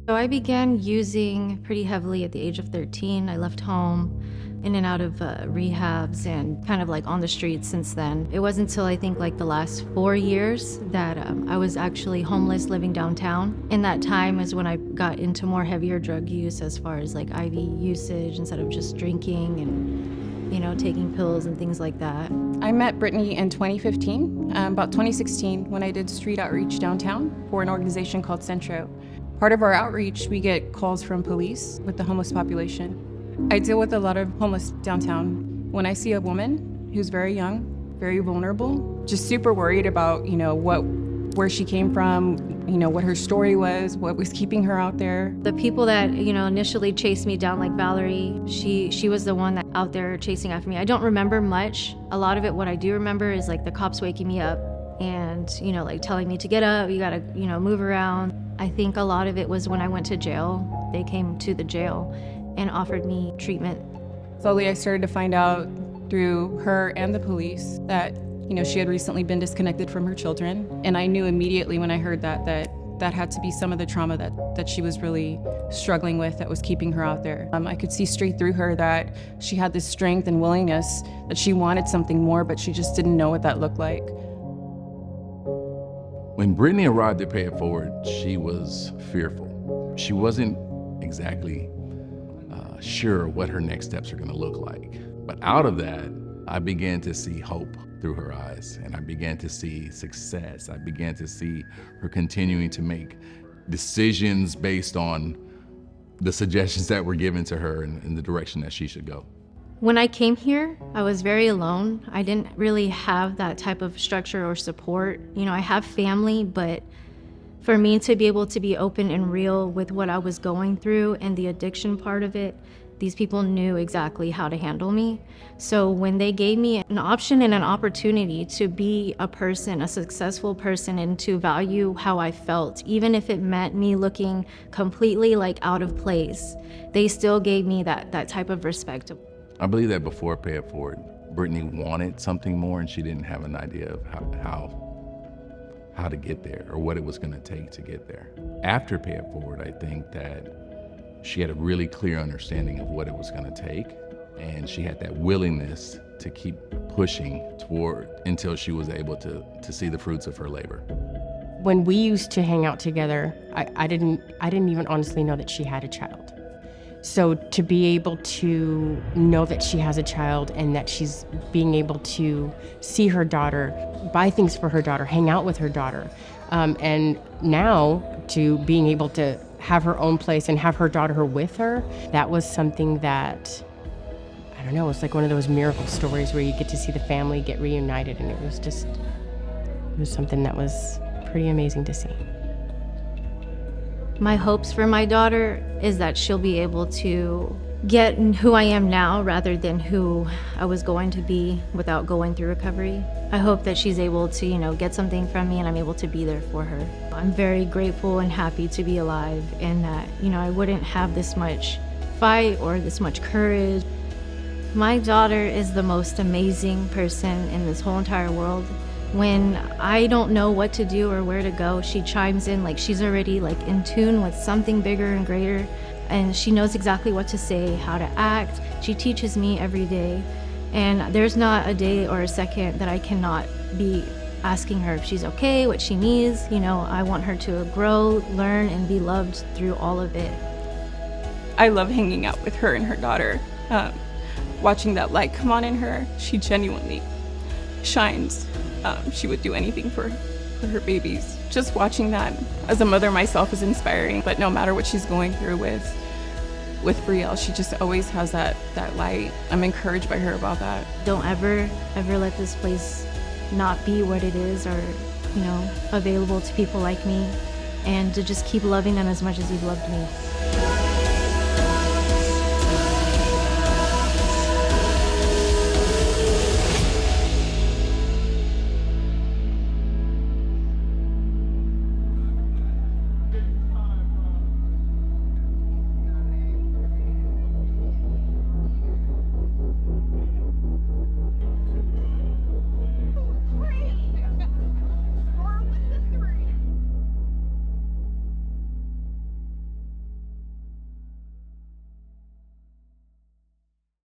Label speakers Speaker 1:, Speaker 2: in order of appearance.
Speaker 1: So I began using pretty heavily at the age of 13. I left home, in and out of rehabs and kind of like on the streets since then. It wasn't until I think like the last 4 years that I was actually homeless living downtown. In that time is when I got into more heavier drug use as far as like IV usage instead of just drinking and, taking pills and things like that.
Speaker 2: I met Brittany in 2015, about 2016, when I did street outreach downtown for an organization called Centro. Part of our outreach, we get calls from police with the homeless population. I deal with a lot of homeless downtown. When I see a woman who's very young, very vulnerable, just super worried about, where she came from, what her story was, what was keeping her out there.
Speaker 1: The people that, initially chased me down, like Valerie, she was the one that out there chasing after me. I don't remember much. A lot of it, what I do remember is like the cops waking me up and, like telling me to get up, you gotta, move around. I think a lot of it was when I went to jail. They came to the jail and offered me treatment.
Speaker 2: Slowly I started to find out through her and the police that, she had recently been disconnected from her children. And I knew immediately when I heard that had to be some of the trauma that she was really struggling with that was keeping her out there. I could see straight through her that she had this strength and willingness, that she wanted something more, but she just didn't know what that looked like.
Speaker 3: When Brittany arrived at Pay It Forward, she was fearful. She wasn't exactly sure what her next steps are gonna look like. But out of that, I began to see hope through her eyes, and I began to see success. I began to see her continuing to make decisions based on the suggestions that were given to her in the direction that she should go.
Speaker 1: When I came here, I was very alone. I didn't really have that type of structure or support. I have family, but for me to be able to be open and real with what I was going through and the addiction part of it, these people knew exactly how to handle me. So when they gave me an option and an opportunity to be a person, a successful person, and to value how I felt, even if it meant me looking completely like out of place, they still gave me that type of respect.
Speaker 3: I believe that before Pay It Forward, Brittany wanted something more and she didn't have an idea of how to get there or what it was gonna take to get there. After Pay It Forward, I think that she had a really clear understanding of what it was gonna take, and she had that willingness to keep pushing toward until she was able to see the fruits of her labor.
Speaker 4: When we used to hang out together, I didn't even honestly know that she had a child. So to be able to know that she has a child and that she's being able to see her daughter, buy things for her daughter, hang out with her daughter, and now to being able to have her own place and have her daughter with her, that was something that, I don't know, it's like one of those miracle stories where you get to see the family get reunited, and it was something that was pretty amazing to see.
Speaker 1: My hopes for my daughter is that she'll be able to get who I am now rather than who I was going to be without going through recovery. I hope that she's able to, get something from me and I'm able to be there for her. I'm very grateful and happy to be alive and that, I wouldn't have this much fight or this much courage. My daughter is the most amazing person in this whole entire world. When I don't know what to do or where to go, she chimes in like she's already in tune with something bigger and greater, and she knows exactly what to say, how to act. She teaches me every day, and there's not a day or a second that I cannot be asking her if she's okay, what she needs. I want her to grow, learn, and be loved through all of it.
Speaker 2: I love hanging out with her and her daughter. Watching that light come on in her, she genuinely shines. She would do anything for her babies. Just watching that as a mother myself is inspiring, but no matter what she's going through with Brielle, she just always has that light. I'm encouraged by her about that.
Speaker 1: Don't ever let this place not be what it is or, available to people like me, and to just keep loving them as much as you've loved me.